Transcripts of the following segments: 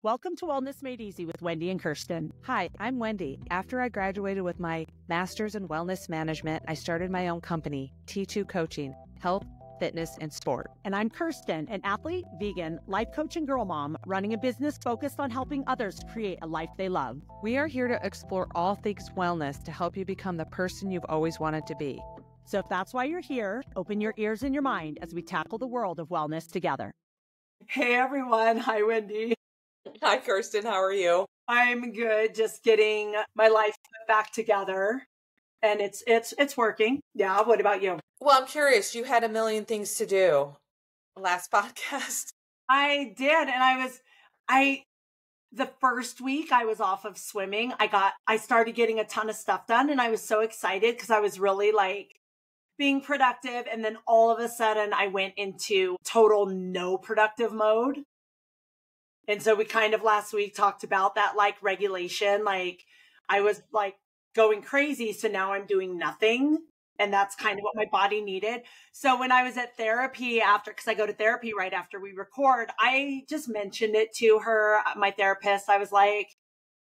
Welcome to Wellness Made Easy with Wendy and Kirsten. Hi, I'm Wendy. After I graduated with my master's in wellness management, I started my own company, T2 Coaching, Health, Fitness, and Sport. And I'm Kirsten, an athlete, vegan, life coach, and girl mom, running a business focused on helping others create a life they love. We are here to explore all things wellness to help you become the person you've always wanted to be. So if that's why you're here, open your ears and your mind as we tackle the world of wellness together. Hey everyone. Hi, Wendy. Hi, Kirsten. How are you? I'm good. Just getting my life back together, and it's working. Yeah. What about you? Well, I'm curious. You had a million things to do last podcast. I did, and the first week I was off of swimming. I started getting a ton of stuff done, and I was so excited because I was really like being productive, and then all of a sudden I went into total no productive mode. And so we kind of last week talked about that, like regulation, like I was like going crazy. So now I'm doing nothing. And that's kind of what my body needed. So when I was at therapy because I go to therapy right after we record, I just mentioned it to her, my therapist. I was like,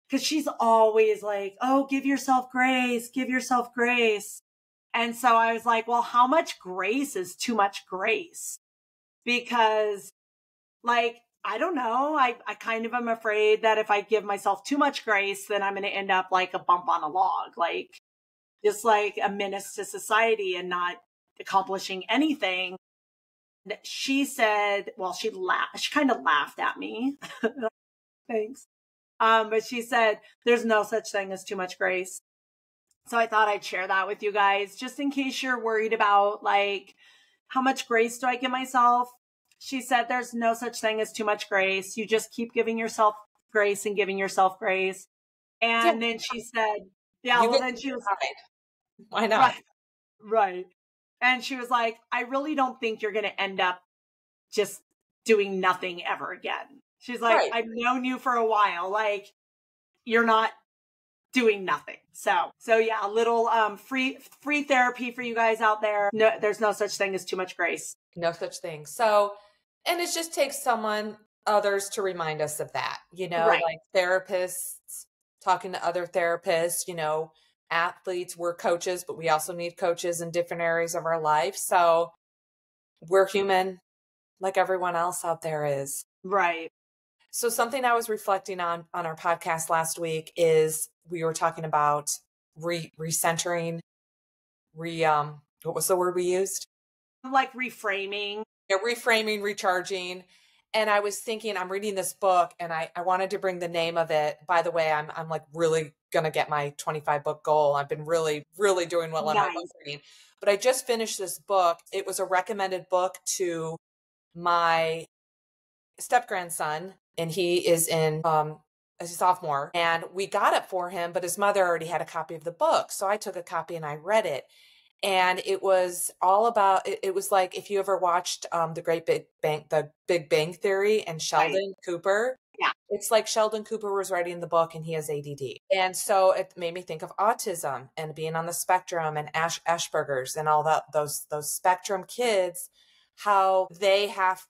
because she's always like, oh, give yourself grace, give yourself grace. And so I was like, well, how much grace is too much grace? Because like, I don't know. I kind of am afraid that if I give myself too much grace, then I'm going to end up like a bump on a log, like just like a menace to society and not accomplishing anything. She said, well, she kind of laughed at me. Thanks. But she said, there's no such thing as too much grace. So I thought I'd share that with you guys, just in case you're worried about like, how much grace do I give myself? She said, there's no such thing as too much grace. You just keep giving yourself grace and giving yourself grace. And then she said, yeah, well, then she was like, why not? Right. And she was like, I really don't think you're going to end up just doing nothing ever again. She's like, right. I've known you for a while. Like, you're not doing nothing. So yeah, a little free therapy for you guys out there. No, there's no such thing as too much grace. No such thing. So, and it just takes others to remind us of that, right. Like therapists talking to other therapists, athletes, we're coaches, but we also need coaches in different areas of our life. So we're human like everyone else out there is. Right. So something I was reflecting on our podcast last week is we were talking about recentering, what was the word we used? Like reframing. Yeah, reframing, recharging. And I was thinking, I'm reading this book and I wanted to bring the name of it. By the way, I'm like really going to get my 25 book goal. I've been really, really doing well on my book reading. But I just finished this book. It was a recommended book to my step-grandson, and he is in a sophomore. And we got it for him, but his mother already had a copy of the book. So I took a copy and I read it. And it was all about, it was like, if you ever watched the Big Bang Theory and Sheldon Cooper, yeah, it's like Sheldon Cooper was writing the book and he has ADD. And so it made me think of autism and being on the spectrum and Asperger's and all that, those spectrum kids, how they have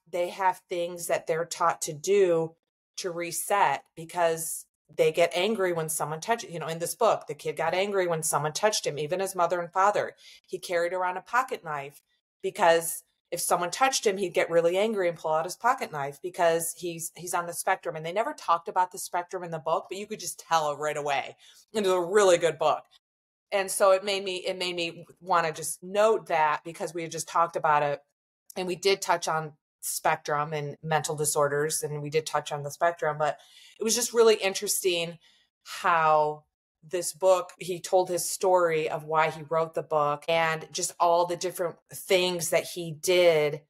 things that they're taught to do to reset because they get angry when someone touches, in this book, the kid got angry when someone touched him, even his mother and father. He carried around a pocket knife because if someone touched him, he'd get really angry and pull out his pocket knife because he's on the spectrum. And they never talked about the spectrum in the book, but you could just tell right away. It was a really good book. And so it made me want to just note that because we had just talked about it and we did touch on spectrum and mental disorders and we did touch on the spectrum, but it was just really interesting how this book, he told his story of why he wrote the book and just all the different things that he did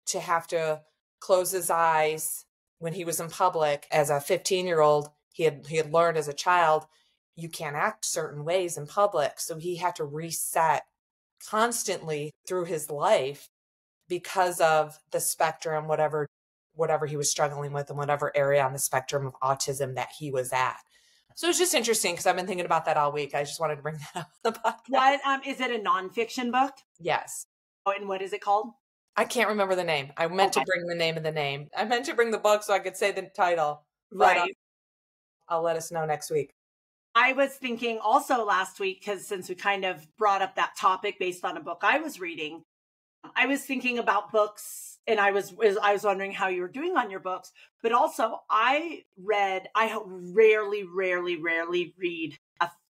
to have to close his eyes when he was in public as a 15-year-old. He had learned as a child, you can't act certain ways in public. So he had to reset constantly through his life because of the spectrum, whatever he was struggling with in whatever area on the spectrum of autism that he was at. So it's just interesting because I've been thinking about that all week. I just wanted to bring that up on the podcast. What, is it a nonfiction book? Yes. Oh, and what is it called? I can't remember the name. I meant to bring the name of the name. I meant to bring the book so I could say the title. but Right. I'll let us know next week. I was thinking also last week, because since we kind of brought up that topic based on a book I was reading, I was thinking about books, and I was wondering how you were doing on your books. But also, I rarely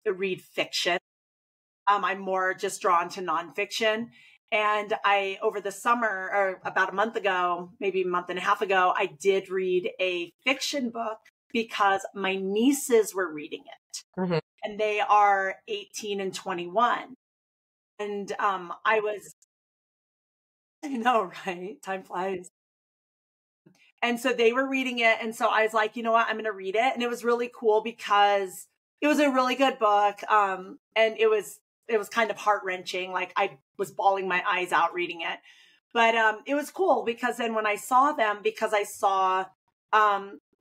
read fiction. I'm more just drawn to nonfiction. And I, over the summer, or about a month ago, maybe a month and a half ago, I did read a fiction book because my nieces were reading it. Mm-hmm. And they are 18 and 21. And I know, right? Time flies. And so they were reading it. And so I was like, you know what? I'm going to read it. And it was really cool because it was a really good book. And it was kind of heart wrenching. Like I was bawling my eyes out reading it, but, it was cool because then when I saw them, because I saw,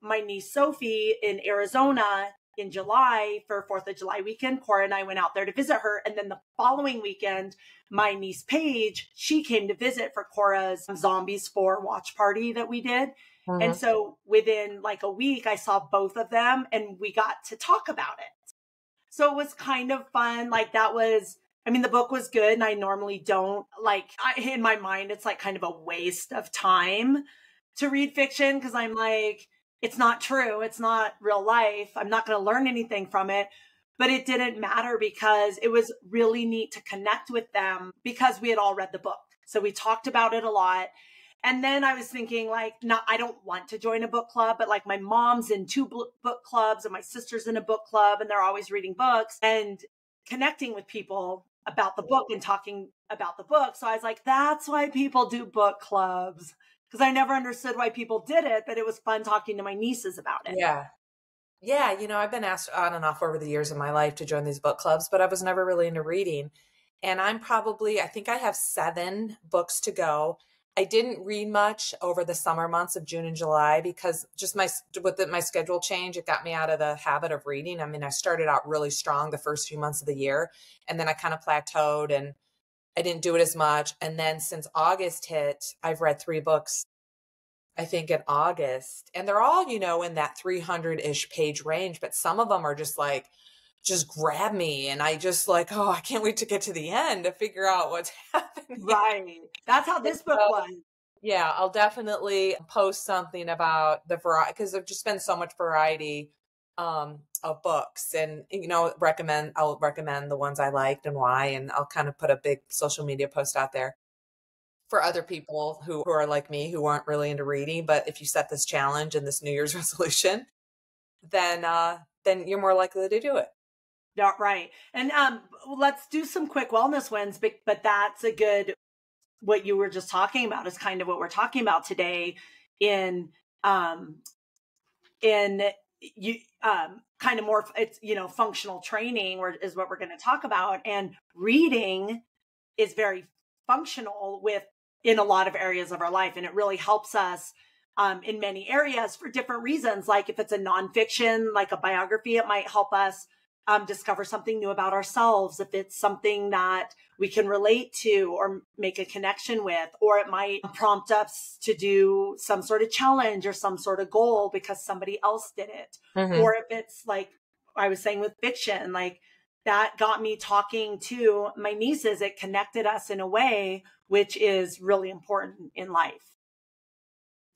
my niece Sophie in Arizona in July for 4th of July weekend, Cora and I went out there to visit her. And then the following weekend, my niece Paige, she came to visit for Cora's Zombies 4 watch party that we did. Mm-hmm. And so within like a week, I saw both of them and we got to talk about it. So it was kind of fun. Like the book was good. And I normally don't in my mind, it's like kind of a waste of time to read fiction because I'm like, it's not true. It's not real life. I'm not going to learn anything from it. But it didn't matter because it was really neat to connect with them because we had all read the book. So we talked about it a lot. And then I was thinking I don't want to join a book club, but like my mom's in 2 book clubs and my sister's in a book club and they're always reading books and connecting with people about the book and talking about the book. So I was like, that's why people do book clubs. Because I never understood why people did it, but it was fun talking to my nieces about it. Yeah. Yeah. I've been asked on and off over the years of my life to join these book clubs, but I was never really into reading. And I think I have 7 books to go. I didn't read much over the summer months of June and July because just my schedule change, it got me out of the habit of reading. I mean, I started out really strong the first few months of the year, and then I kind of plateaued and I didn't do it as much. And then since August hit, I've read 3 books, I think in August, and they're all, in that 300-ish page range, but some of them are just grab me. And I just I can't wait to get to the end to figure out what's happening. Right. That's how this book was. Yeah, I'll definitely post something about the variety because there's just been so much variety of books, and I'll recommend the ones I liked and why, and I'll kind of put a big social media post out there for other people who are like me who aren't really into reading. But if you set this challenge and this New Year's resolution, then you're more likely to do it. Yeah, right. And let's do some quick wellness wins, but that's a good. What you were just talking about is kind of what we're talking about today in you kind of more it's functional training is what we're going to talk about, and reading is very functional in a lot of areas of our life, and it really helps us in many areas for different reasons. Like if it's a nonfiction, like a biography, it might help us discover something new about ourselves. If it's something that we can relate to or make a connection with, or it might prompt us to do some sort of challenge or some sort of goal because somebody else did it. Mm-hmm. Or if it's like I was saying with fiction, like that got me talking to my nieces. It connected us in a way which is really important in life.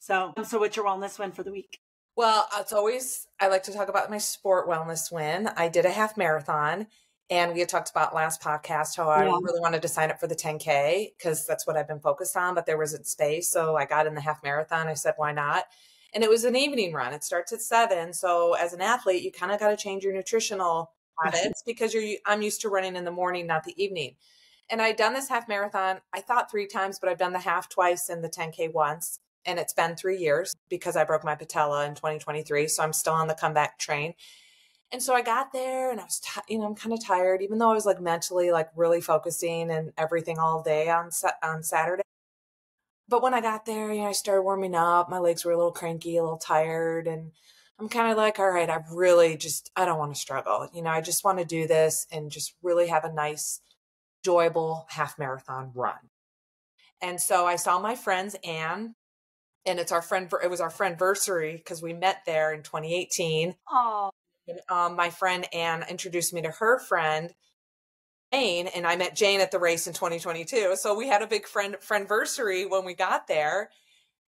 So what's your wellness win for the week? Well, I like to talk about my sport wellness win. I did a half marathon, and we had talked about last podcast how I really wanted to sign up for the 10K because that's what I've been focused on, but there wasn't space. So I got in the half marathon. I said, why not? And it was an evening run. It starts at 7. So as an athlete, you kind of got to change your nutritional habits because I'm used to running in the morning, not the evening. And I'd done this half marathon, I thought 3 times, but I've done the half twice and the 10K once. And it's been 3 years because I broke my patella in 2023. So I'm still on the comeback train. And so I got there and I was, I'm kind of tired, even though I was mentally really focusing and everything all day on Saturday. But when I got there, I started warming up. My legs were a little cranky, a little tired. And I'm kind of all right, I don't want to struggle. I just want to do this and just really have a nice, enjoyable half marathon run. And so I saw my friends, Anne And it was our friendversary because we met there in 2018. Oh, And, my friend Anne introduced me to her friend Jane, and I met Jane at the race in 2022. So we had a big friendversary when we got there.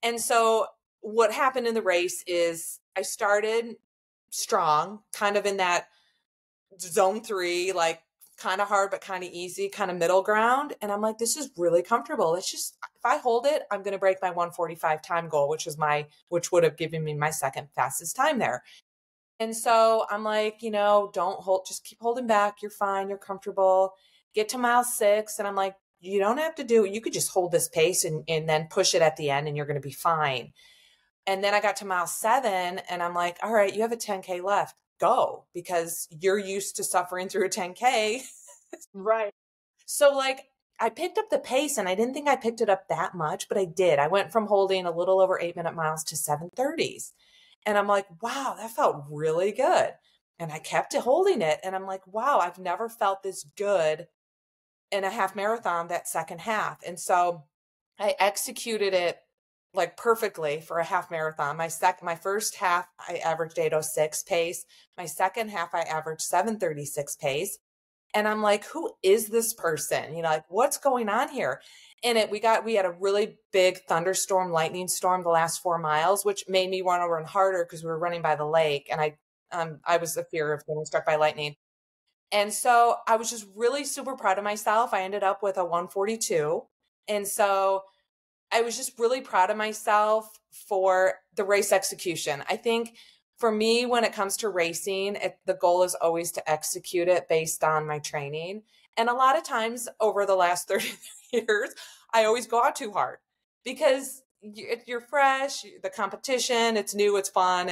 And so what happened in the race is I started strong, kind of in that zone 3, like kind of hard, but kind of easy, kind of middle ground. And I'm like, this is really comfortable. If I hold it, I'm going to break my 1:45 time goal, which would have given me my second fastest time there. And so I'm like, don't hold, just keep holding back. You're fine. You're comfortable. Get to mile 6. And I'm like, you don't have to you could just hold this pace and then push it at the end and you're going to be fine. And then I got to mile 7 and I'm like, all right, you have a 10K left. Go, because you're used to suffering through a 10K. right. So like I picked up the pace, and I didn't think I picked it up that much, but I did. I went from holding a little over 8-minute miles to 7:30s. And I'm like, wow, that felt really good. And I kept holding it. And I'm like, wow, I've never felt this good in a half marathon, that second half. And so I executed it like perfectly for a half marathon. My first half, I averaged 8:06 pace. My second half, I averaged 7:36 pace. And I'm like, who is this person? Like, what's going on here? And we had a really big thunderstorm, lightning storm the last 4 miles, which made me want to run harder because we were running by the lake. And I was the fear of getting struck by lightning. And so I was just really super proud of myself. I ended up with a 1:42. And so I was just really proud of myself for the race execution. I think for me, when it comes to racing, the goal is always to execute it based on my training. And a lot of times over the last 30 years, I always go out too hard because you're fresh, the competition, it's new, it's fun.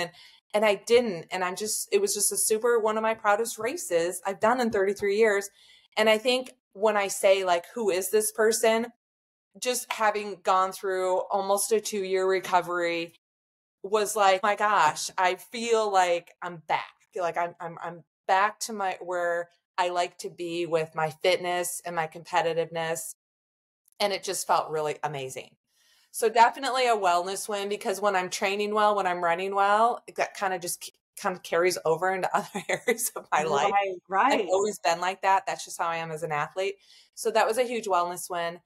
And I didn't. And it was just one of my proudest races I've done in 33 years. And I think when I say like, who is this person? Just having gone through almost a 2-year recovery was like, my gosh, I feel like I'm back. Like I'm back to where I like to be with my fitness and my competitiveness. And it just felt really amazing. So definitely a wellness win, because when I'm training well, when I'm running well, that kind of carries over into other areas of my life. Right. I've always been like that. That's just how I am as an athlete. So that was a huge wellness win.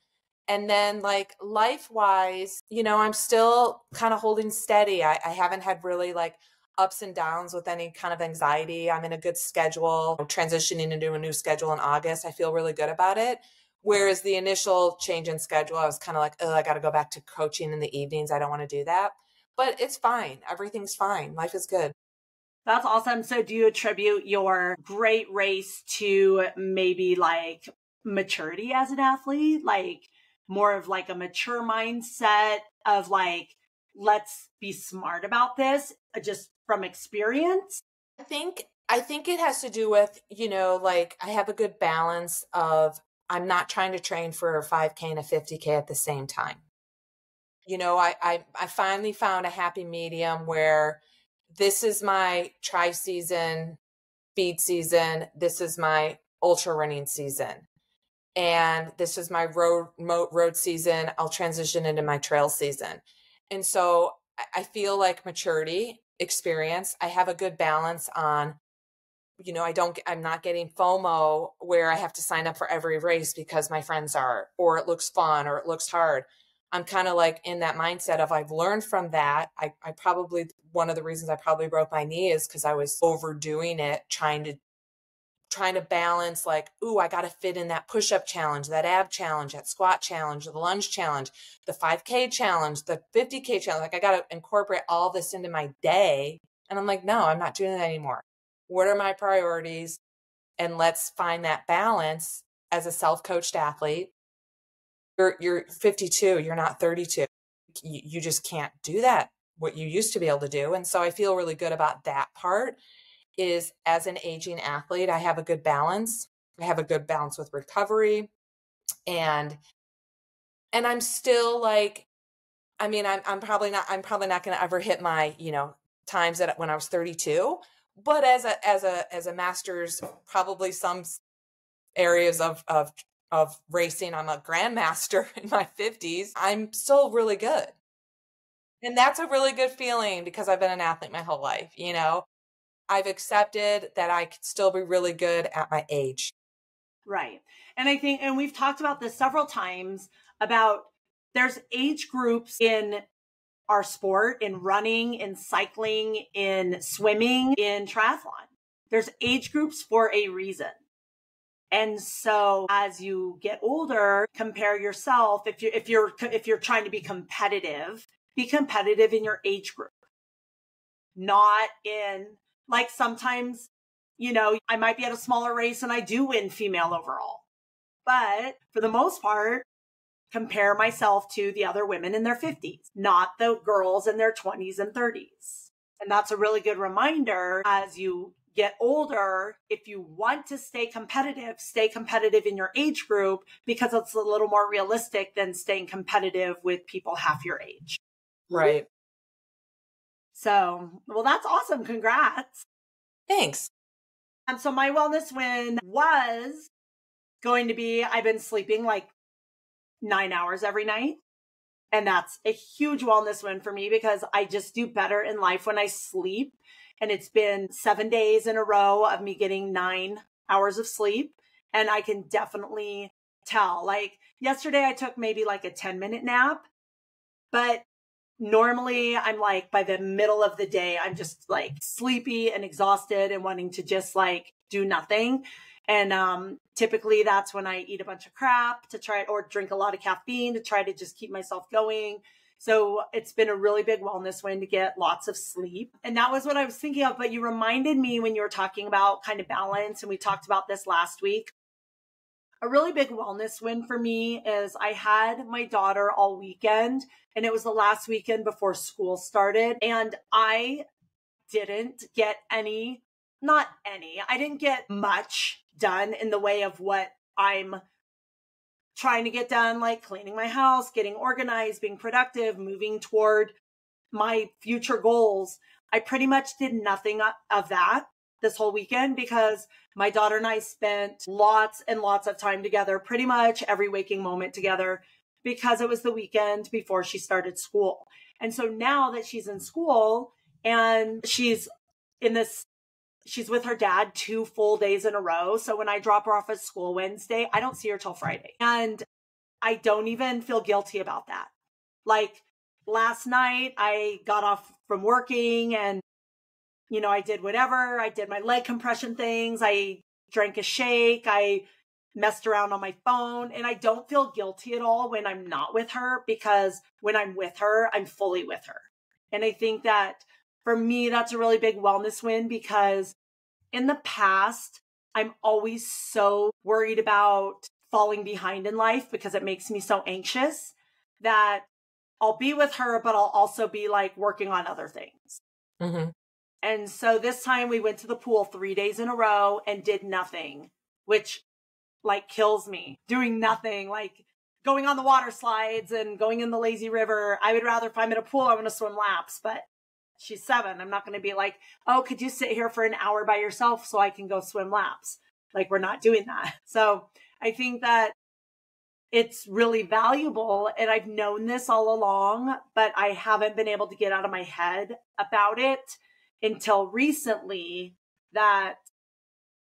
And then like life wise, I'm still kind of holding steady. I haven't had really like ups and downs with any kind of anxiety. I'm in a good schedule. I'm transitioning into a new schedule in August. I feel really good about it. Whereas the initial change in schedule, I was kind of like, oh, I got to go back to coaching in the evenings. I don't want to do that. But it's fine. Everything's fine. Life is good. That's awesome. So do you attribute your great race to maybe like maturity as an athlete? Like more of like a mature mindset of like, let's be smart about this just from experience? I think it has to do with, like I have a good balance of I'm not trying to train for a 5K and a 50K at the same time. I finally found a happy medium where this is my tri-season speed season. This is my ultra running season. And this is my road season. I'll transition into my trail season. And so I feel like maturity, experience, I have a good balance on, I'm not getting FOMO where I have to sign up for every race because my friends are, or it looks fun, or it looks hard. I'm kind of like in that mindset of I've learned from that. I probably, one of the reasons I probably broke my knee is because I was overdoing it, trying to balance like, ooh, I got to fit in that push-up challenge, that ab challenge, that squat challenge, the lunge challenge, the 5K challenge, the 50K challenge. Like I got to incorporate all this into my day. And I'm like, no, I'm not doing that anymore. What are my priorities? And let's find that balance as a self-coached athlete. You're 52, you're not 32. You just can't do that, what you used to be able to do. And so I feel really good about that part. Is as an aging athlete, I have a good balance. I have a good balance with recovery. And I'm still like, I mean, I'm probably not going to ever hit my, times that when I was 32, but as a master's, probably some areas of racing, I'm a grandmaster in my 50s. I'm still really good. And that's a really good feeling because I've been an athlete my whole life, you know. I've accepted that I could still be really good at my age. Right. And I think, and we've talked about this several times about there's age groups in our sport, in running, in cycling, in swimming, in triathlon. There's age groups for a reason. And so as you get older, compare yourself. If you're trying to be competitive in your age group, not in, like, sometimes, you know, I might be at a smaller race and I do win female overall. But for the most part, compare myself to the other women in their 50s, not the girls in their 20s and 30s. And that's a really good reminder as you get older. If you want to stay competitive in your age group, because it's a little more realistic than staying competitive with people half your age. Right. So, well, that's awesome. Congrats. Thanks. So my wellness win was going to be, I've been sleeping like 9 hours every night. And that's a huge wellness win for me because I just do better in life when I sleep. And it's been 7 days in a row of me getting 9 hours of sleep. And I can definitely tell, like, yesterday I took maybe like a 10-minute nap, but normally I'm like, by the middle of the day, I'm just like sleepy and exhausted and wanting to just like do nothing. And typically that's when I eat a bunch of crap to try, or drink a lot of caffeine to try to just keep myself going. So it's been a really big wellness win to get lots of sleep. And that was what I was thinking of. But you reminded me when you were talking about kind of balance, and we talked about this last week. A really big wellness win for me is I had my daughter all weekend, and it was the last weekend before school started. And I didn't get I didn't get much done in the way of what I'm trying to get done, like cleaning my house, getting organized, being productive, moving toward my future goals. I pretty much did nothing of that this whole weekend because my daughter and I spent lots and lots of time together, pretty much every waking moment together, because it was the weekend before she started school. And so now that she's in school and she's with her dad 2 full days in a row. So when I drop her off at school Wednesday, I don't see her till Friday. And I don't even feel guilty about that. Like last night, I got off from working and, you know, I did whatever. I did my leg compression things. I drank a shake. I messed around on my phone, and I don't feel guilty at all when I'm not with her, because when I'm with her, I'm fully with her. And I think that for me, that's a really big wellness win, because in the past, I'm always so worried about falling behind in life because it makes me so anxious that I'll be with her, but I'll also be like working on other things. Mm-hmm. And so this time we went to the pool 3 days in a row and did nothing, which like kills me. Doing nothing, like going on the water slides and going in the lazy river. I would rather, if I'm in a pool, I want to swim laps, but she's 7. I'm not going to be like, oh, could you sit here for an hour by yourself so I can go swim laps? Like, we're not doing that. So I think that it's really valuable. And I've known this all along, but I haven't been able to get out of my head about it until recently, that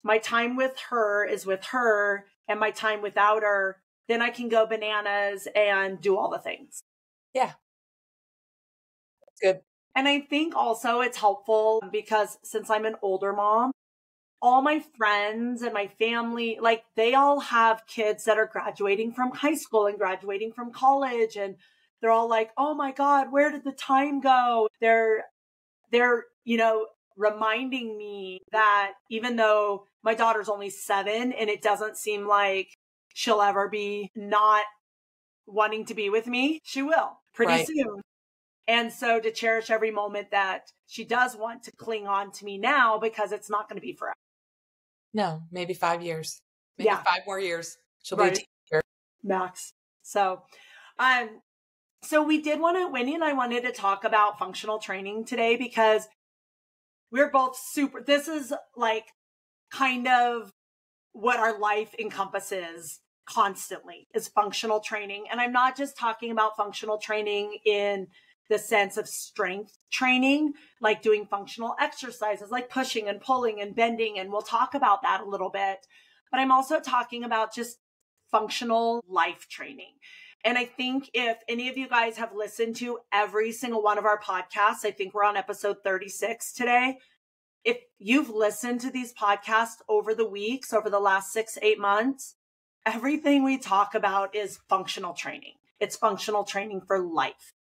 my time with her is with her, and my time without her, then I can go bananas and do all the things. Yeah. That's good. And I think also it's helpful because since I'm an older mom, all my friends and my family, like they all have kids that are graduating from high school and graduating from college. And they're all like, oh my God, where did the time go? They're, you know, reminding me that even though my daughter's only 7 and it doesn't seem like she'll ever be not wanting to be with me, she will pretty soon. And so to cherish every moment that she does want to cling on to me now, because it's not going to be forever. No, maybe 5 years. Maybe 5 more years. She'll be a teenager. Max. So we did Wendy and I wanted to talk about functional training today, because we're both this is like kind of what our life encompasses constantly, is functional training. And I'm not just talking about functional training in the sense of strength training, like doing functional exercises, like pushing and pulling and bending. And we'll talk about that a little bit. But I'm also talking about just functional life training. And I think if any of you guys have listened to every single one of our podcasts, I think we're on episode 36 today. If you've listened to these podcasts over the weeks, over the last 6-8 months, everything we talk about is functional training. It's functional training for life.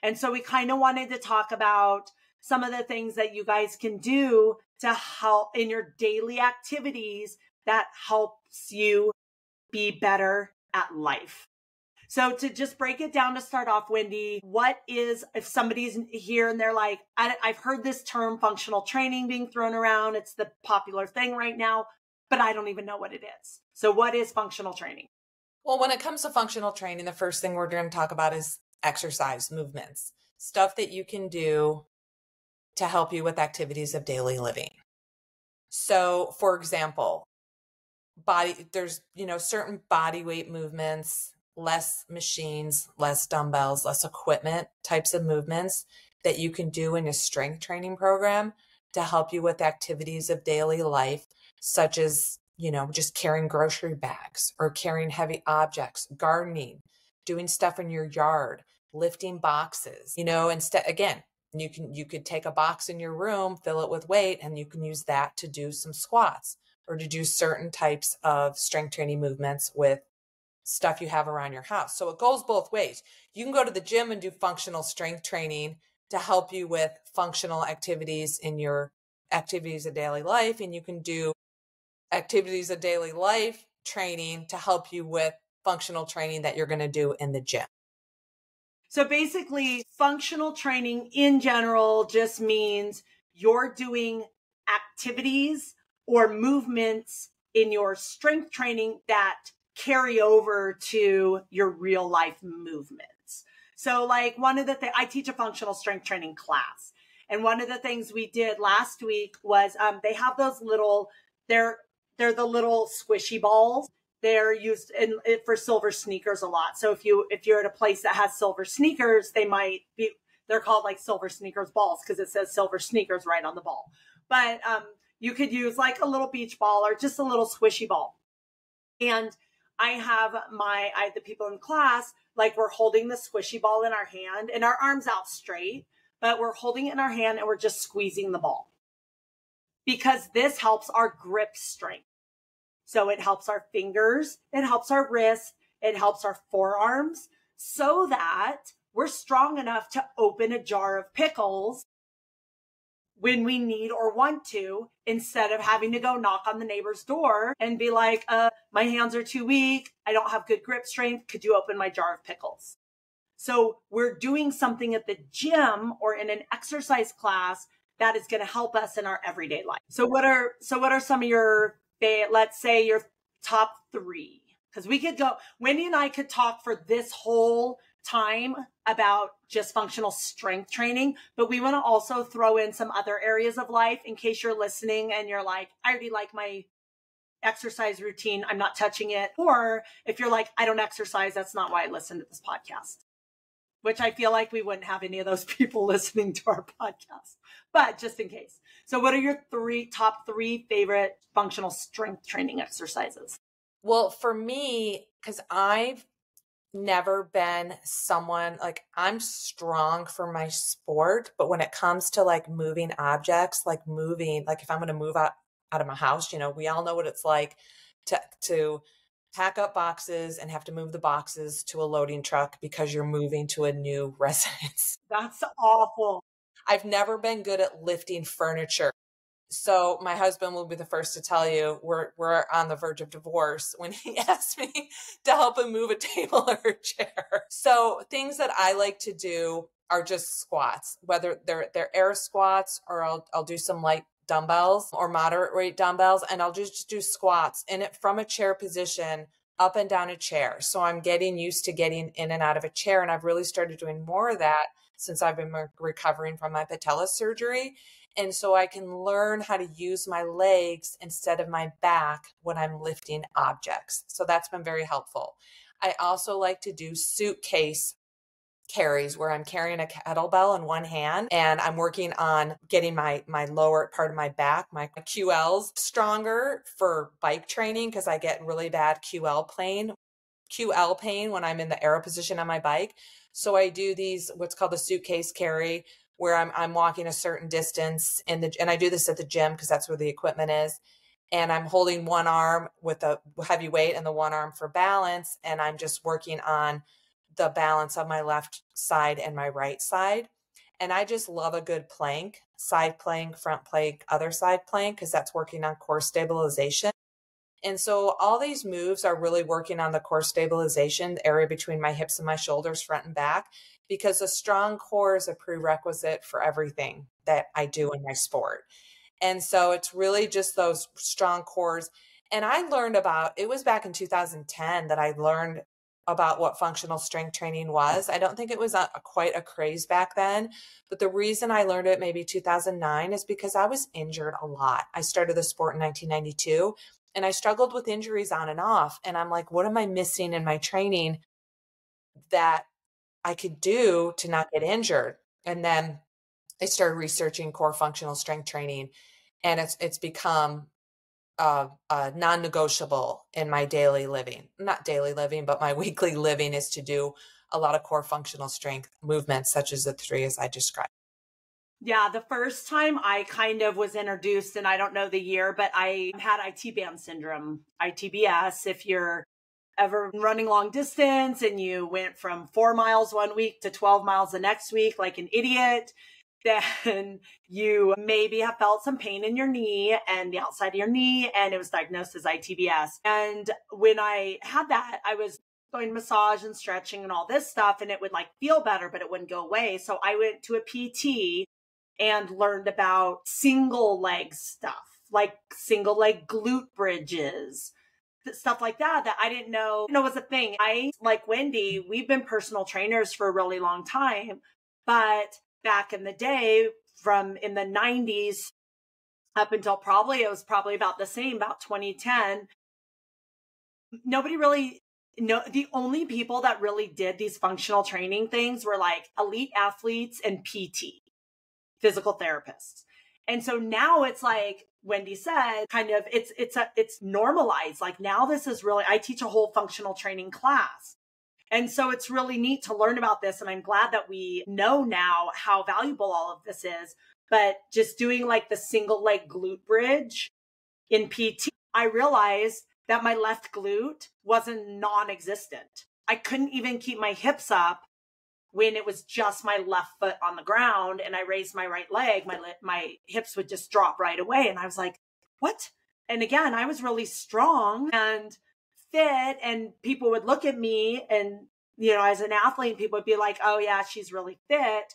And so we kind of wanted to talk about some of the things that you guys can do to help in your daily activities that helps you be better at life. So to just break it down to start off, Wendy, what is, if somebody's here and they're like, I've heard this term functional training being thrown around. It's the popular thing right now, but I don't even know what it is. So what is functional training? Well, when it comes to functional training, the first thing we're going to talk about is exercise movements, stuff that you can do to help you with activities of daily living. So for example, there's, certain body weight movements, less machines, less dumbbells, less equipment types of movements that you can do in a strength training program to help you with activities of daily life, such as, just carrying grocery bags or carrying heavy objects, gardening, doing stuff in your yard, lifting boxes, instead, again, you could take a box in your room, fill it with weight, and you can use that to do some squats or to do certain types of strength training movements with stuff you have around your house. So it goes both ways. You can go to the gym and do functional strength training to help you with functional activities in your activities of daily life. And you can do activities of daily life training to help you with functional training that you're going to do in the gym. So basically, functional training in general just means you're doing activities or movements in your strength training that carry over to your real life movements. So like one of the things, I teach a functional strength training class. And one of the things we did last week was they have those little, they're the little squishy balls. They're used for silver sneakers a lot. So if you're at a place that has silver sneakers, they're called like silver sneakers balls because it says silver sneakers right on the ball. But you could use like a little beach ball or just a little squishy ball. And I have the people in class, like we're holding the squishy ball in our hand and our arms out straight, but we're holding it in our hand and we're just squeezing the ball because this helps our grip strength. So it helps our fingers, it helps our wrists, it helps our forearms so that we're strong enough to open a jar of pickles when we need or want to, instead of having to go knock on the neighbor's door and be like, my hands are too weak. I don't have good grip strength. Could you open my jar of pickles? So we're doing something at the gym or in an exercise class that is going to help us in our everyday life. So what are some of your, let's say your top 3? Because we could go, Wendy and I could talk for this whole time about just functional strength training, but we want to also throw in some other areas of life in case you're listening and you're like, I already like my exercise routine, I'm not touching it. Or if you're like, I don't exercise, that's not why I listen to this podcast, which I feel like we wouldn't have any of those people listening to our podcast, but just in case. So what are your top three favorite functional strength training exercises? Well, for me, because I've never been someone like I'm strong for my sport, but when it comes to like moving objects, like if I'm going to move out of my house, we all know what it's like to pack up boxes and have to move the boxes to a loading truck because you're moving to a new residence. That's awful. I've never been good at lifting furniture. So my husband will be the first to tell you we're on the verge of divorce when he asks me to help him move a table or a chair. So things that I like to do are just squats, whether they're air squats or I'll do some light dumbbells or moderate weight dumbbells, and I'll just do squats in it from a chair position up and down a chair. So I'm getting used to getting in and out of a chair, and I've really started doing more of that since I've been recovering from my patella surgery. And so I can learn how to use my legs instead of my back when I'm lifting objects. So that's been very helpful. I also like to do suitcase carries where I'm carrying a kettlebell in one hand and I'm working on getting my lower part of my back, my QLs stronger for bike training because I get really bad QL pain when I'm in the arrow position on my bike. So I do these, what's called the suitcase carry, where I'm walking a certain distance and I do this at the gym because that's where the equipment is. And I'm holding one arm with a heavy weight and the one arm for balance. And I'm just working on the balance of my left side and my right side. And I just love a good plank, side plank, front plank, other side plank, because that's working on core stabilization. And so all these moves are really working on the core stabilization, the area between my hips and my shoulders, front and back, because a strong core is a prerequisite for everything that I do in my sport. And so it's really just those strong cores. And I learned about, it was back in 2010 that I learned about what functional strength training was. I don't think it was quite a craze back then, but the reason I learned it maybe 2009 is because I was injured a lot. I started the sport in 1992 and I struggled with injuries on and off. And I'm like, what am I missing in my training that I could do to not get injured? And then I started researching core functional strength training, and it's become non-negotiable in my daily living. Not daily living, but my weekly living is to do a lot of core functional strength movements, such as the three as I described. Yeah, the first time I kind of was introduced, and I don't know the year, but I had IT band syndrome, ITBS. If you're ever running long distance and you went from 4 miles one week to 12 miles the next week, like an idiot, then you maybe have felt some pain in your knee and the outside of your knee, and it was diagnosed as ITBS. And when I had that, I was going to massage and stretching and all this stuff, and it would like feel better, but it wouldn't go away. So I went to a PT and learned about single leg stuff, like single leg glute bridges, stuff like that I didn't know, was a thing. I, like Wendy, we've been personal trainers for a really long time, but back in the day, from in the 90s up until it was probably about the same, about 2010, nobody really, the only people that really did these functional training things were like elite athletes and PT, physical therapists. And so now it's like Wendy said, kind of, it's normalized. Like now this is really, I teach a whole functional training class. And so it's really neat to learn about this. And I'm glad that we know now how valuable all of this is. But just doing like the single leg glute bridge in PT, I realized that my left glute wasn't non-existent. I couldn't even keep my hips up when it was just my left foot on the ground and I raised my right leg, my hips would just drop right away. And I was like, what? And again, I was really strong and fit, and people would look at me and, as an athlete, people would be like, oh yeah, she's really fit.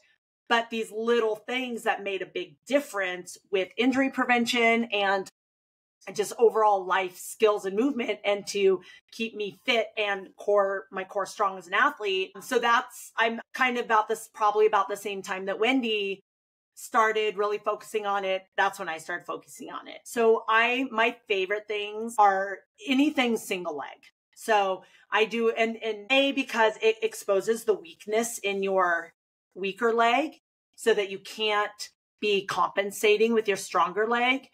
But these little things that made a big difference with injury prevention and just overall life skills and movement, and to keep me fit and my core strong as an athlete. So I'm kind of probably about the same time that Wendy started really focusing on it. That's when I started focusing on it. So my favorite things are anything single leg. So I do, and because it exposes the weakness in your weaker leg so that you can't be compensating with your stronger leg.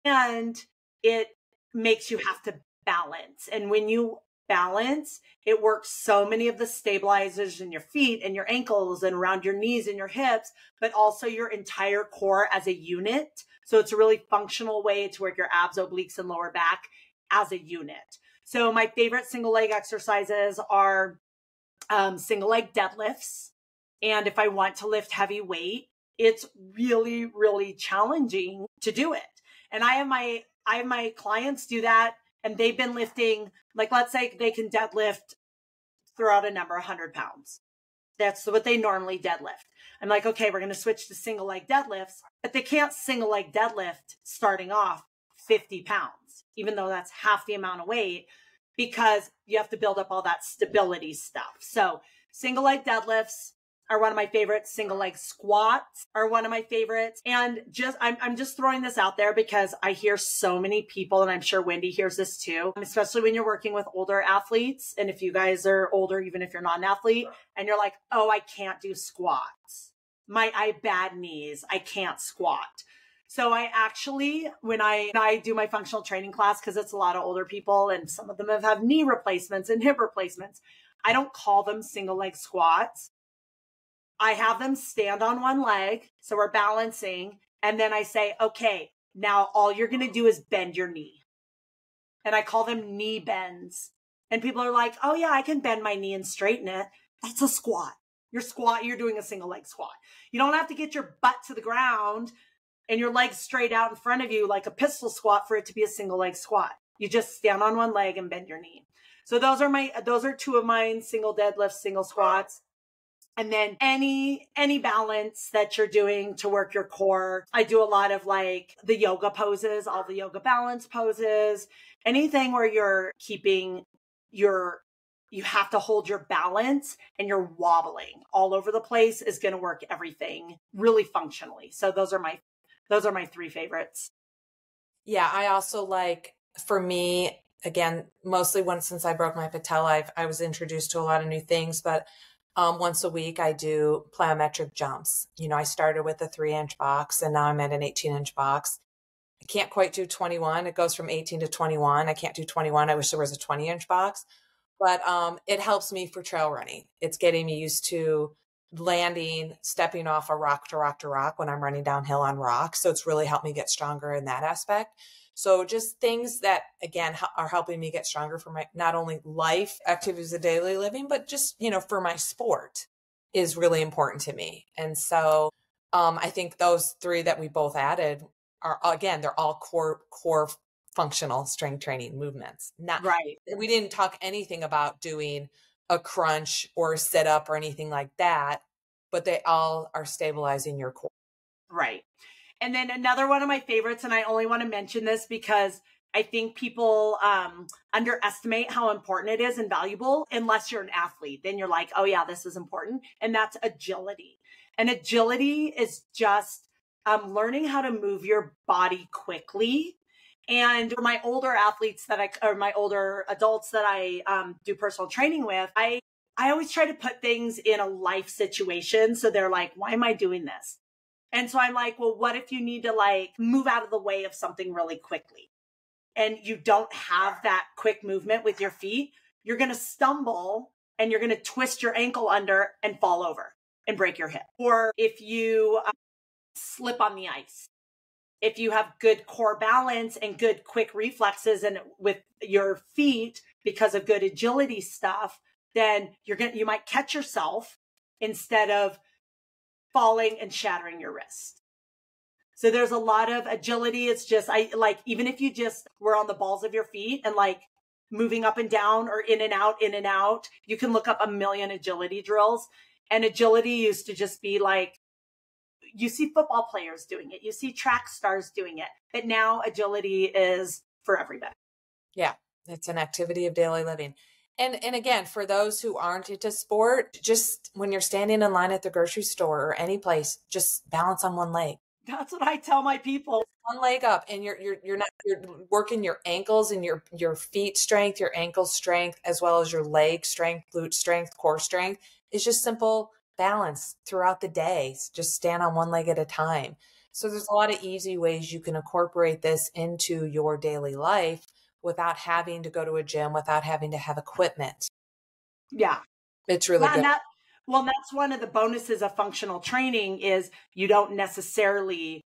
And it makes you have to balance. And when you balance, it works so many of the stabilizers in your feet and your ankles and around your knees and your hips, but also your entire core as a unit. So it's a really functional way to work your abs, obliques, and lower back as a unit. So my favorite single leg exercises are single leg deadlifts. And if I want to lift heavy weight, it's really, really challenging to do it. And I have my clients do that, and they've been lifting, like, let's say they can deadlift throughout a number, 100 pounds. That's what they normally deadlift. I'm like, okay, we're going to switch to single leg deadlifts, but they can't single leg deadlift starting off 50 pounds, even though that's half the amount of weight, because you have to build up all that stability stuff. So single leg deadlifts are one of my favorites. Single leg squats are one of my favorites. And I'm just throwing this out there because I hear so many people, and I'm sure Wendy hears this too, especially when you're working with older athletes. And if you guys are older, even if you're not an athlete, and you're like, oh, I can't do squats. I have bad knees. I can't squat. So I actually, when I do my functional training class, because it's a lot of older people and some of them have knee replacements and hip replacements, I don't call them single leg squats. I have them stand on one leg. So we're balancing. And then I say, okay, now all you're going to do is bend your knee. And I call them knee bends. And people are like, oh yeah, I can bend my knee and straighten it. That's a squat. You're doing a single leg squat. You don't have to get your butt to the ground and your legs straight out in front of you like a pistol squat for it to be a single leg squat. You just stand on one leg and bend your knee. So those are two of mine, single deadlifts, single squats. And then any balance that you're doing to work your core. I do a lot of like the yoga poses, all the yoga balance poses, anything where you're keeping you have to hold your balance and you're wobbling all over the place is going to work everything really functionally. So those are my three favorites. Yeah. I also like, for me, again, mostly since I broke my patella, I was introduced to a lot of new things, but once a week I do plyometric jumps. I started with a 3-inch box and now I'm at an 18-inch box. I can't quite do 21. It goes from 18 to 21. I can't do 21. I wish there was a 20-inch box, but it helps me for trail running. It's getting me used to landing, stepping off a rock to rock to rock when I'm running downhill on rocks. So it's really helped me get stronger in that aspect. So just things that, again, are helping me get stronger for my, not only life activities of daily living, but just, for my sport is really important to me. And so I think those three that we both added are, again, they're all core functional strength training movements. Not right. We didn't talk anything about doing a crunch or a sit up or anything like that, but they all are stabilizing your core. Right. And then another one of my favorites, and I only want to mention this because I think people underestimate how important it is and valuable unless you're an athlete. Then you're like, oh yeah, this is important. And that's agility. And agility is just learning how to move your body quickly. And for my older athletes my older adults that I do personal training with, I always try to put things in a life situation. So they're like, why am I doing this? And so I'm like, well, what if you need to like move out of the way of something really quickly and you don't have that quick movement with your feet? You're going to stumble and you're going to twist your ankle under and fall over and break your hip. Or if you slip on the ice, if you have good core balance and good quick reflexes and with your feet because of good agility stuff, then you might catch yourself instead of falling and shattering your wrist. So there's a lot of agility. It's just, even if you just were on the balls of your feet and like moving up and down or in and out, you can look up a million agility drills. And agility used to just be like, you see football players doing it. You see track stars doing it. But now agility is for everybody. Yeah. It's an activity of daily living. And again, for those who aren't into sport, just when you're standing in line at the grocery store or any place, just balance on one leg. That's what I tell my people. One leg up, and you're working your ankles and your feet strength, your ankle strength, as well as your leg strength, glute strength, core strength. It's just simple balance throughout the day. Just stand on one leg at a time. So there's a lot of easy ways you can incorporate this into your daily life without having to go to a gym, without having to have equipment. Yeah. It's really good. That's one of the bonuses of functional training is you don't necessarily,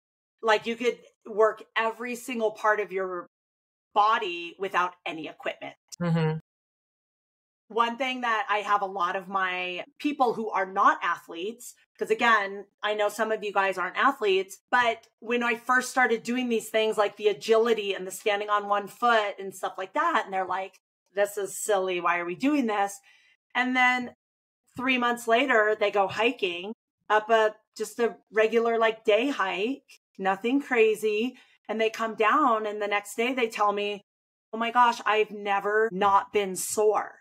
like you could work every single part of your body without any equipment. Mm-hmm. One thing that I have a lot of my people who are not athletes, because again, I know some of you guys aren't athletes, but when I first started doing these things like the agility and the standing on one foot and stuff like that, and they're like, this is silly. Why are we doing this? And then 3 months later, they go hiking up just a regular like day hike, nothing crazy. And they come down and the next day they tell me, oh my gosh, I've never not been sore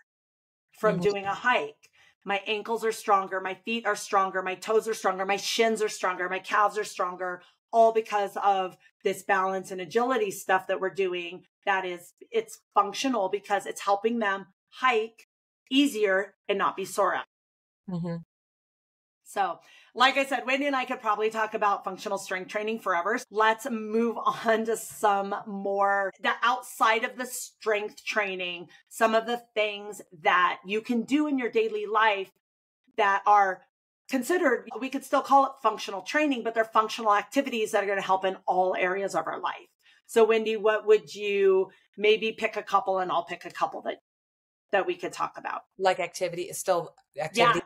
from doing a hike. My ankles are stronger. My feet are stronger. My toes are stronger. My shins are stronger. My calves are stronger, all because of this balance and agility stuff that we're doing. It's functional because it's helping them hike easier and not be sore out. Mm-hmm. So, like I said, Wendy and I could probably talk about functional strength training forever. Let's move on to some more the outside of the strength training, some of the things that you can do in your daily life that are considered, we could still call it functional training, but they're functional activities that are going to help in all areas of our life. So Wendy, what would you maybe pick a couple, and I'll pick a couple that we could talk about? Like activity is still activity.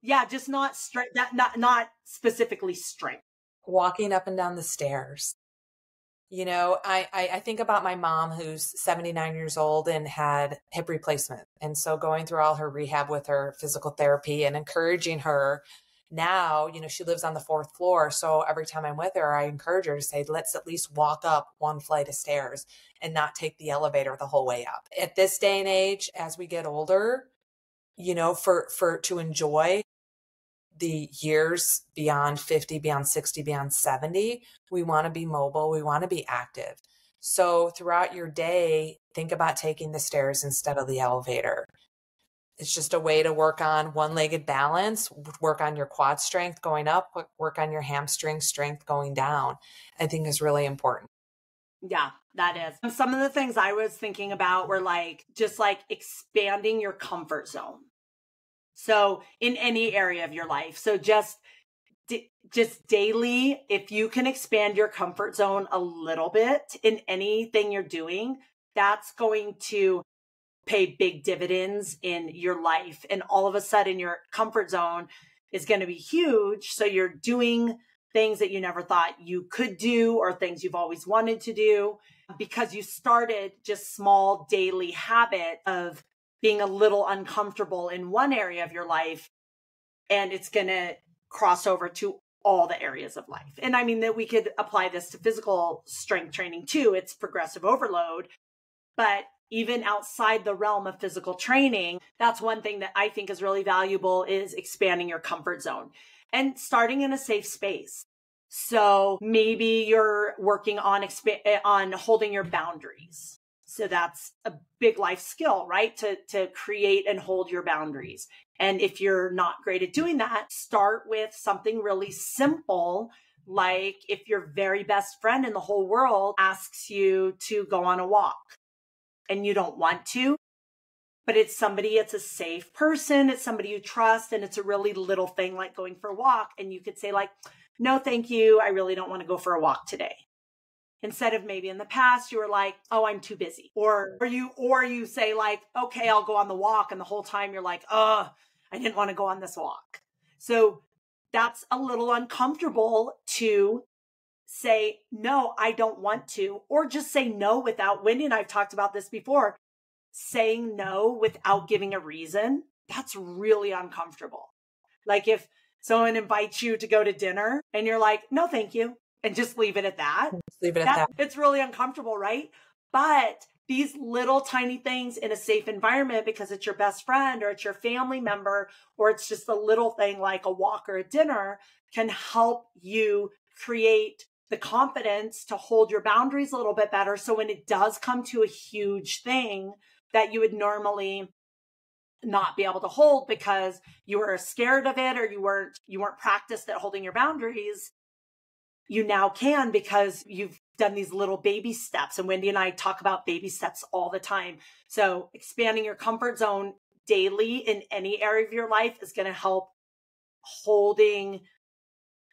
Yeah, just not strength, not specifically strength. Walking up and down the stairs. You know, I think about my mom who's 79 years old and had hip replacement. And so going through all her rehab with her physical therapy and encouraging her now, you know, she lives on the 4th floor. So every time I'm with her, I encourage her to say, let's at least walk up one flight of stairs and not take the elevator the whole way up. At this day and age, as we get older, you know, to enjoy the years beyond 50, beyond 60, beyond 70, we want to be mobile. We want to be active. So throughout your day, think about taking the stairs instead of the elevator. It's just a way to work on one-legged balance, work on your quad strength going up, work on your hamstring strength going down, I think is really important. Yeah, that is. Some of the things I was thinking about were just expanding your comfort zone. So in any area of your life. So just daily, if you can expand your comfort zone a little bit in anything you're doing, that's going to pay big dividends in your life. And all of a sudden your comfort zone is going to be huge. So you're doing things that you never thought you could do or things you've always wanted to do because you started just small daily habit of being a little uncomfortable in one area of your life, and it's going to cross over to all the areas of life. And I mean that we could apply this to physical strength training too. It's progressive overload, but even outside the realm of physical training, that's one thing that I think is really valuable is expanding your comfort zone and starting in a safe space. So maybe you're working on holding your boundaries. So that's a big life skill, right? To create and hold your boundaries. And if you're not great at doing that, start with something really simple. Like if your very best friend in the whole world asks you to go on a walk and you don't want to, but it's a safe person. It's somebody you trust. And it's a really little thing like going for a walk. And you could say no, thank you. I really don't want to go for a walk today. Instead of maybe in the past, you were like, oh, I'm too busy. Or you say okay, I'll go on the walk. And the whole time you're like, oh, I didn't want to go on this walk. So that's a little uncomfortable to say, no, I don't want to, or just say no without, Wendy and I've talked about this before, saying no without giving a reason. That's really uncomfortable. Like if someone invites you to go to dinner and you're like, no, thank you. And just leave it at that. Leave it at that. It's really uncomfortable, right? But these little tiny things in a safe environment, because it's your best friend or it's your family member, or it's just a little thing like a walk or a dinner, can help you create the confidence to hold your boundaries a little bit better. So when it does come to a huge thing that you would normally not be able to hold because you were scared of it or you weren't practiced at holding your boundaries, you now can because you've done these little baby steps. And Wendy and I talk about baby steps all the time. So expanding your comfort zone daily in any area of your life is going to help holding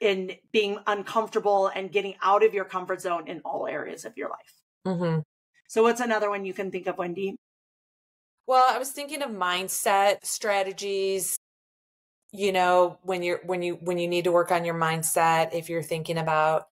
and being uncomfortable and getting out of your comfort zone in all areas of your life. Mm-hmm. So what's another one you can think of, Wendy? Well, I was thinking of mindset strategies. You know, when you need to work on your mindset, if you're thinking about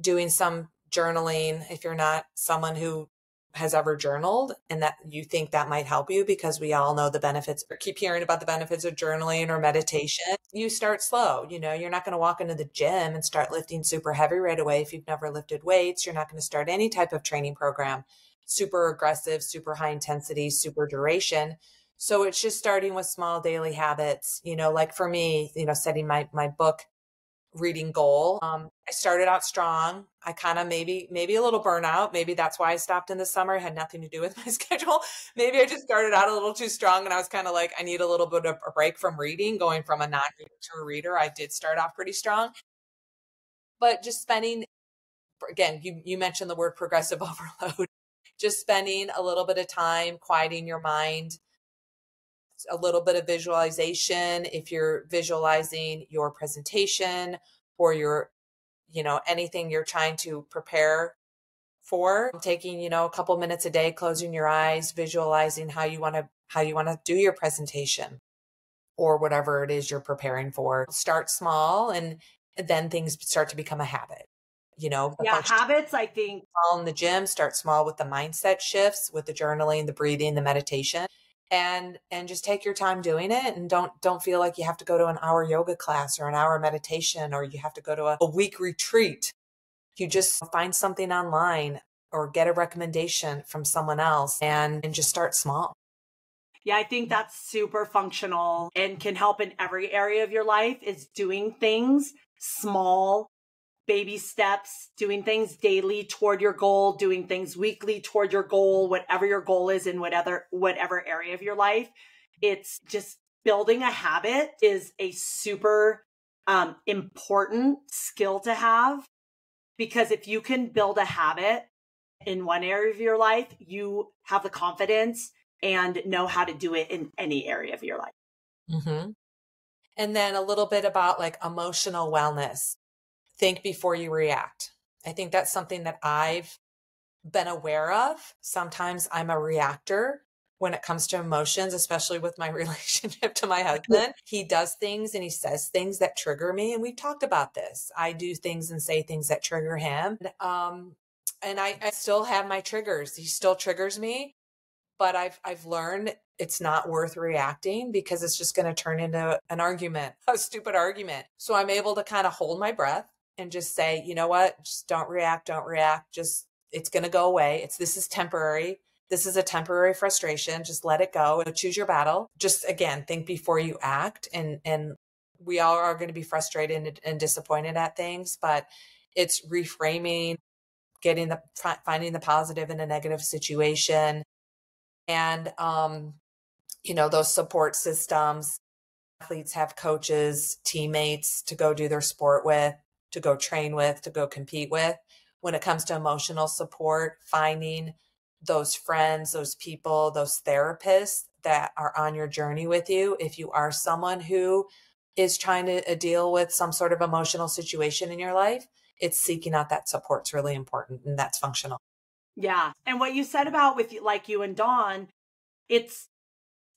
doing some journaling, if you're not someone who has ever journaled and that you think that might help you, because we all know the benefits or keep hearing about the benefits of journaling or meditation, you start slow. You know, you're not going to walk into the gym and start lifting super heavy right away. If you've never lifted weights, you're not going to start any type of training program, super aggressive, super high intensity, super duration. So it's just starting with small daily habits, like for me, setting my book reading goal. I started out strong. I kind of maybe a little burnout. Maybe that's why I stopped in the summer. It had nothing to do with my schedule. Maybe I just started out a little too strong and I was kind of like, I need a little bit of a break from reading, going from a non-reader to a reader. I did start off pretty strong, but just spending, again, you mentioned the word progressive overload, just spending a little bit of time quieting your mind, a little bit of visualization. If you're visualizing your presentation or your, anything you're trying to prepare for, taking, a couple minutes a day, closing your eyes, visualizing how you want to do your presentation or whatever it is you're preparing for. Start small and then things start to become a habit. Habits, I think. Small in the gym, start small with the mindset shifts, with the journaling, the breathing, the meditation, and just take your time doing it. And don't feel like you have to go to an hour yoga class or an hour meditation, or you have to go to a week retreat. You just find something online or get a recommendation from someone else and just start small. Yeah, I think that's super functional and can help in every area of your life, is doing things small, baby steps, doing things daily toward your goal, doing things weekly toward your goal, whatever your goal is in whatever area of your life. It's just building a habit is a super important skill to have, because if you can build a habit in one area of your life, you have the confidence and know how to do it in any area of your life. Mm-hmm. And then a little bit about like emotional wellness. Think before you react. I think that's something that I've been aware of. Sometimes I'm a reactor when it comes to emotions, especially with my relationship to my husband. He does things and he says things that trigger me. And we've talked about this. I do things and say things that trigger him. And I still have my triggers. He still triggers me, but I've learned it's not worth reacting because it's just going to turn into an argument, a stupid argument. So I'm able to kind of hold my breath and just say, you know what, just don't react. Just, it's going to go away. This is temporary. This is a temporary frustration. Just let it go. Choose your battle. Just again, think before you act. And we all are going to be frustrated and disappointed at things, but it's reframing, finding the positive in a negative situation. And, those support systems. Athletes have coaches, teammates to go do their sport with, to go train with, to go compete with. When it comes to emotional support, finding those friends, those people, those therapists that are on your journey with you. If you are someone who is trying to deal with some sort of emotional situation in your life, it's seeking out that support's really important, and that's functional. Yeah. And what you said about with like you and Dawn, it's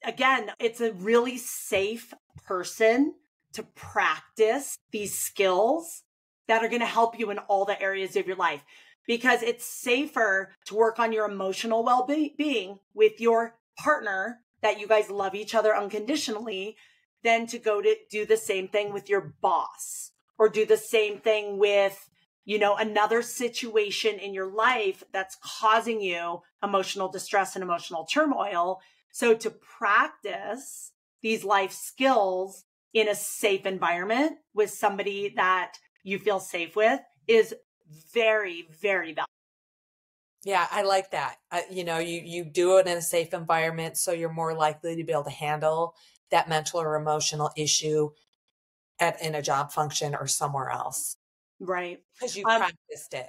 a really safe person to practice these skills that are going to help you in all the areas of your life, because it's safer to work on your emotional well-being with your partner, that you guys love each other unconditionally, than to go to do the same thing with your boss or do the same thing with, another situation in your life that's causing you emotional distress and emotional turmoil. So to practice these life skills in a safe environment with somebody that you feel safe with is very, very valuable. Yeah, I like that. You do it in a safe environment, so you're more likely to be able to handle that mental or emotional issue in a job function or somewhere else. Right. Because you practiced it.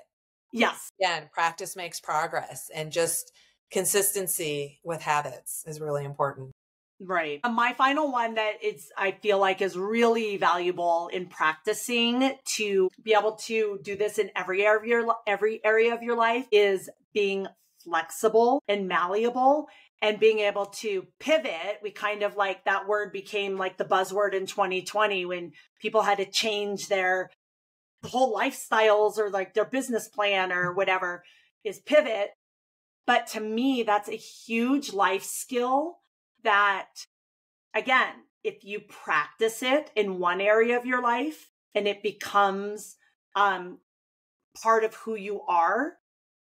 Yes. Again, practice makes progress, and just consistency with habits is really important. Right. My final one that I feel like is really valuable in practicing to be able to do this in every area of your life is being flexible and malleable and being able to pivot. We kind of like that word became like the buzzword in 2020 when people had to change their whole lifestyles or like their business plan or whatever, is pivot. But to me, that's a huge life skill that, again, if you practice it in one area of your life and it becomes part of who you are,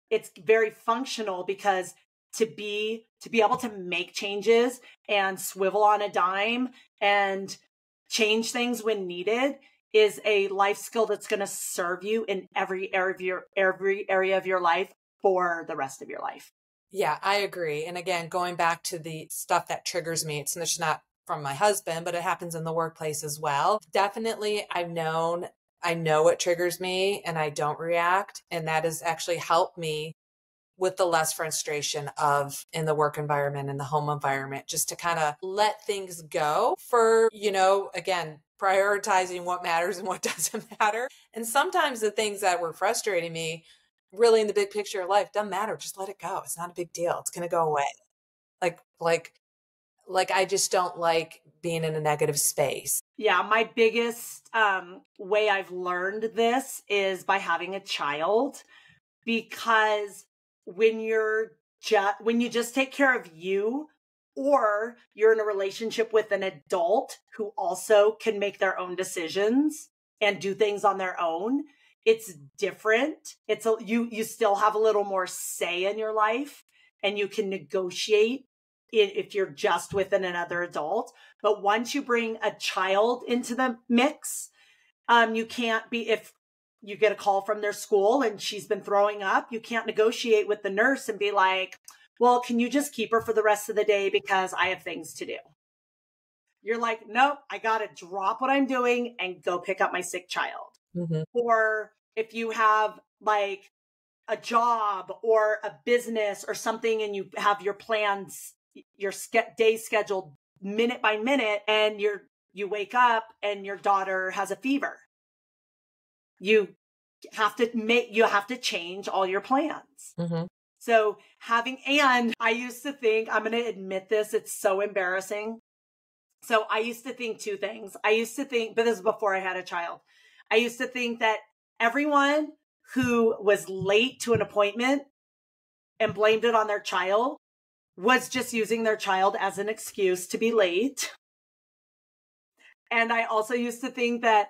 it's very functional, because to be able to make changes and swivel on a dime and change things when needed is a life skill that's going to serve you in every area of your life for the rest of your life. Yeah, I agree. And again, going back to the stuff that triggers me, it's not from my husband, but it happens in the workplace as well. Definitely, I know what triggers me and I don't react. And that has actually helped me with the less frustration of in the work environment, in the home environment, just to kind of let things go for, again, prioritizing what matters and what doesn't matter. And sometimes the things that were frustrating me, really in the big picture of life, doesn't matter. Just let it go. It's not a big deal. It's going to go away. Like I just don't like being in a negative space. Yeah. My biggest way I've learned this is by having a child, because when you just take care of you, or you're in a relationship with an adult who also can make their own decisions and do things on their own, it's different. You still have a little more say in your life, and you can negotiate if you're just with another adult. But once you bring a child into the mix, you can't be, if you get a call from their school and she's been throwing up, you can't negotiate with the nurse and be like, well, can you just keep her for the rest of the day because I have things to do? You're like, nope, I got to drop what I'm doing and go pick up my sick child. Mm-hmm. Or if you have like a job or a business or something, and you have your plans, your day scheduled minute by minute, and you wake up and your daughter has a fever, you have to change all your plans. Mm-hmm. So and I used to think, I'm going to admit this, it's so embarrassing. So I used to think two things. I used to think, but this is before I had a child. I used to think that everyone who was late to an appointment and blamed it on their child was just using their child as an excuse to be late. And I also used to think that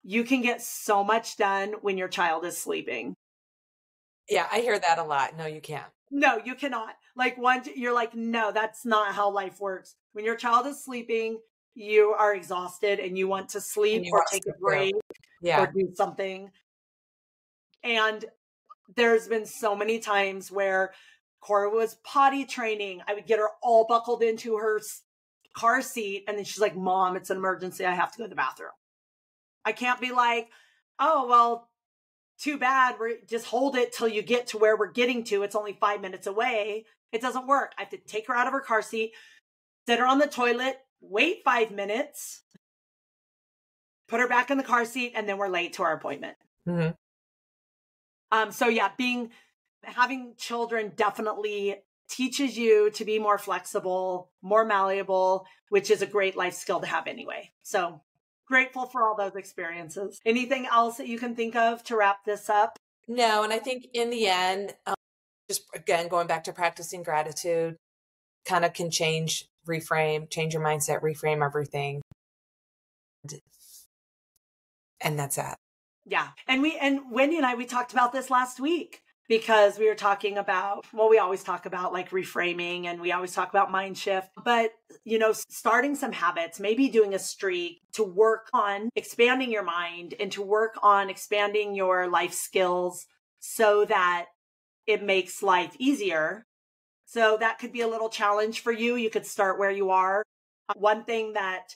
you can get so much done when your child is sleeping. Yeah, I hear that a lot. No, you can't. No, you cannot. Like you're like, no, that's not how life works. When your child is sleeping, you are exhausted and you want to sleep or take a break or do something. And there's been so many times where Cora was potty training. I would get her all buckled into her car seat. And then she's like, Mom, it's an emergency. I have to go to the bathroom. I can't be like, oh, well, too bad. Just hold it till you get to where we're getting to. It's only 5 minutes away. It doesn't work. I have to take her out of her car seat, sit her on the toilet, wait 5 minutes, put her back in the car seat, and then we're late to our appointment. Mm-hmm. So yeah, having children definitely teaches you to be more flexible, more malleable, which is a great life skill to have anyway. So grateful for all those experiences. Anything else that you can think of to wrap this up? No. And I think in the end, just again, going back to practicing gratitude kind of can change your mindset, reframe everything. And that's that. Yeah. And Wendy and I, we talked about this last week, because we were talking about, well, we always talk about like reframing, and we always talk about mind shift, but starting some habits, maybe doing a streak to work on expanding your mind and to work on expanding your life skills so that it makes life easier. So that could be a little challenge for you. You could start where you are. One thing that,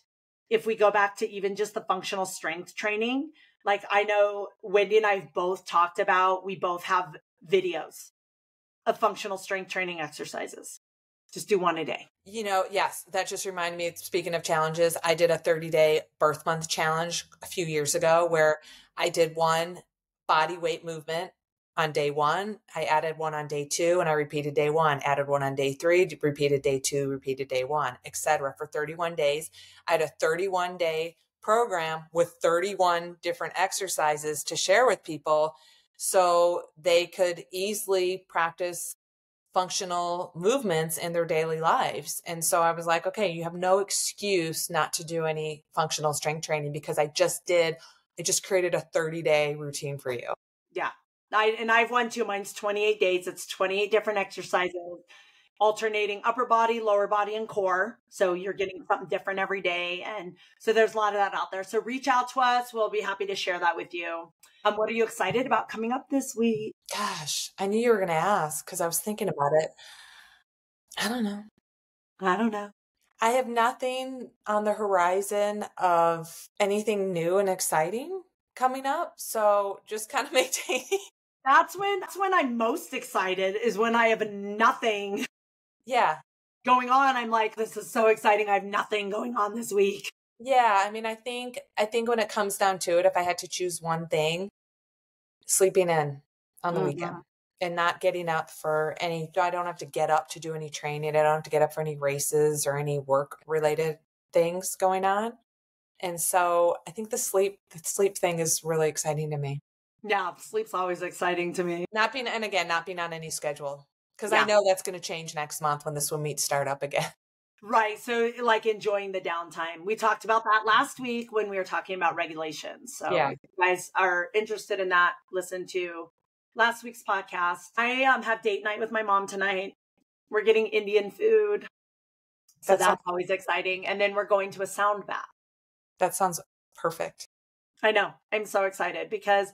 if we go back to even just the functional strength training, like I know Wendy and I both talked about, we both have videos of functional strength training exercises. Just do one a day. Yes, that just reminded me, speaking of challenges, I did a 30-day birth month challenge a few years ago where I did one body weight movement on day 1. I added one on day 2, and I repeated day 1, added one on day 3, repeated day 2, repeated day 1, etc. for 31 days. I had a 31-day program with 31 different exercises to share with people so they could easily practice functional movements in their daily lives. And so I was like, okay, you have no excuse not to do any functional strength training, because I just created a 30-day routine for you. Yeah. I've won too. Mine's 28 days. It's 28 different exercises. alternating upper body, lower body, and core. So you're getting something different every day. And so there's a lot of that out there. So reach out to us. We'll be happy to share that with you. What are you excited about coming up this week? Gosh, I knew you were going to ask because I was thinking about it. I don't know. I have nothing on the horizon of anything new and exciting coming up. So just kind of maintaining. That's when I'm most excited, is when I have nothing going on. I'm like, this is so exciting. I have nothing going on this week. Yeah. I mean, I think when it comes down to it, if I had to choose one thing, sleeping in on the weekend and not getting up for any, I don't have to get up to do any training. I don't have to get up for any races or any work related things going on. And so I think the sleep thing is really exciting to me. Yeah, sleep's always exciting to me. Not being on any schedule, because I know that's going to change next month when the swim meets start up again. Right. So like enjoying the downtime. We talked about that last week when we were talking about regulations. So if you guys are interested in that, listen to last week's podcast. I have date night with my mom tonight. We're getting Indian food. So that's always exciting. And then we're going to a sound bath. That sounds perfect. I know. I'm so excited because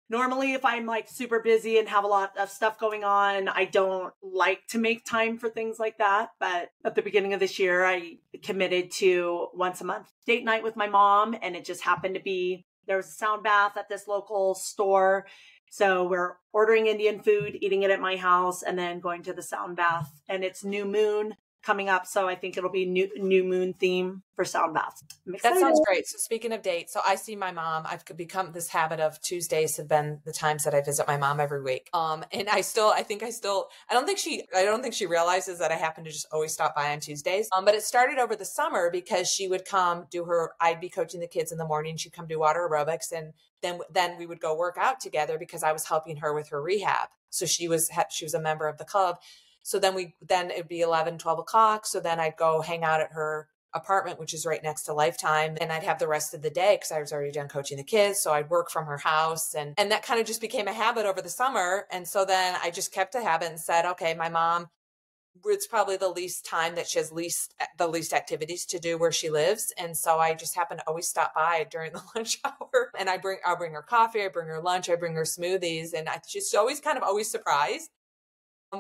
normally if I'm like super busy and have a lot of stuff going on, I don't like to make time for things like that. But at the beginning of this year, I committed to once a month date night with my mom. And it just happened to be, there was a sound bath at this local store. So we're ordering Indian food, eating it at my house, and then going to the sound bath. And it's new moon coming up. So I think it'll be new moon theme for sound baths. That sounds great. So speaking of dates, so I see my mom. I've become this habit of Tuesdays have been the times that I visit my mom every week. And I don't think she realizes that I happen to just always stop by on Tuesdays. But it started over the summer because she would come I'd be coaching the kids in the morning. She'd come do water aerobics, and then we would go work out together because I was helping her with her rehab. So she was a member of the club. So then it'd be 11, 12 o'clock. So then I'd go hang out at her apartment, which is right next to Lifetime. And I'd have the rest of the day because I was already done coaching the kids. So I'd work from her house. And that kind of just became a habit over the summer. And so then I just kept a habit and said, okay, my mom, it's probably the least time that she has the least activities to do where she lives. And so I just happen to always stop by during the lunch hour, and I'll bring her coffee, I bring her lunch, I bring her smoothies. And she's always surprised.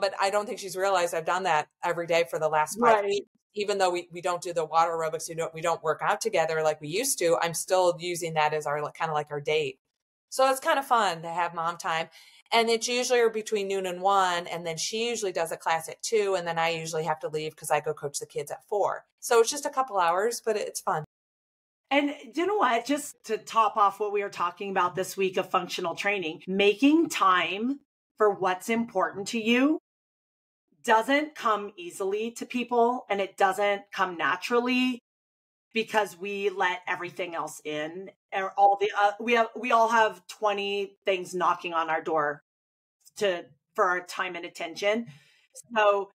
But I don't think she's realized I've done that every day for the last 5 weeks. Even though we don't do the water aerobics, we don't work out together like we used to, I'm still using that as our kind of like our date. So it's kind of fun to have mom time. And it's usually between noon and 1. And then she usually does a class at 2. And then I usually have to leave because I go coach the kids at 4. So it's just a couple hours, but it's fun. And you know what? Just to top off what we were talking about this week of functional training, making time for what's important to you doesn't come easily to people, and it doesn't come naturally because we let everything else in. We all have 20 things knocking on our door for our time and attention. So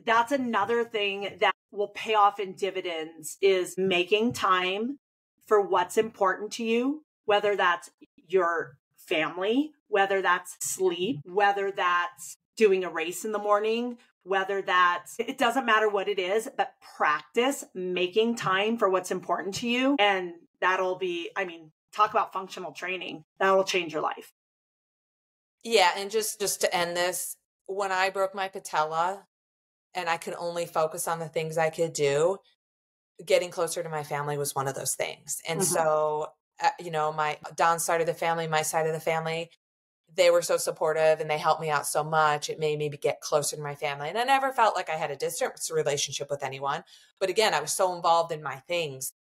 that's another thing that will pay off in dividends, is making time for what's important to you, whether that's your family, whether that's sleep, whether that's doing a race in the morning, it doesn't matter what it is, but practice making time for what's important to you. And that'll be, talk about functional training. That'll change your life. Yeah. And just to end this, when I broke my patella and I could only focus on the things I could do, getting closer to my family was one of those things. And so, my Don's side of the family, my side of the family, they were so supportive and they helped me out so much. It made me get closer to my family. And I never felt like I had a distant relationship with anyone. But again, I was so involved in my things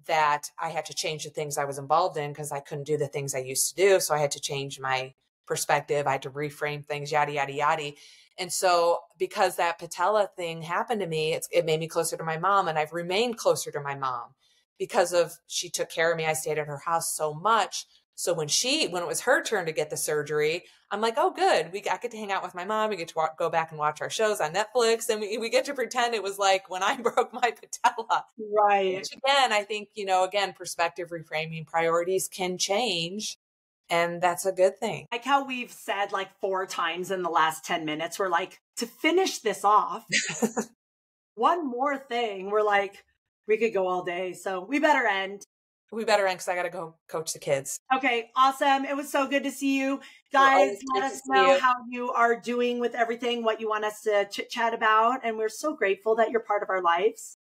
that I had to change the things I was involved in because I couldn't do the things I used to do. So I had to change my perspective. I had to reframe things, yada, yada, yada. And so because that patella thing happened to me, it made me closer to my mom. And I've remained closer to my mom because she took care of me. I stayed at her house so much. So when it was her turn to get the surgery, I'm like, oh, good. I get to hang out with my mom. We get to go back and watch our shows on Netflix. And we get to pretend it was like when I broke my patella. Right. Which again, I think, perspective reframing, priorities can change And that's a good thing. Like how we've said like 4 times in the last 10 minutes, we're like, to finish this off, one more thing, we're like, we could go all day. So we better end. We better end because I got to go coach the kids. Okay, awesome. It was so good to see you. Guys, let us know how you are doing with everything, what you want us to chit chat about. And we're so grateful that you're part of our lives.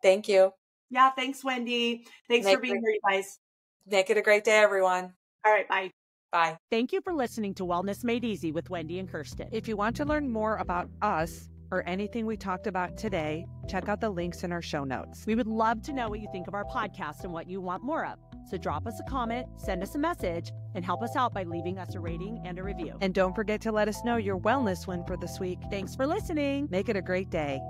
Thank you. Yeah, thanks, Wendy. Thanks for being here, you guys. Make it a great day, everyone. All right, bye. Bye. Thank you for listening to Wellness Made Easy with Wendy and Kirsten. If you want to learn more about us or anything we talked about today, check out the links in our show notes. We would love to know what you think of our podcast and what you want more of. So drop us a comment, send us a message, and help us out by leaving us a rating and a review. And don't forget to let us know your wellness win for this week. Thanks for listening. Make it a great day.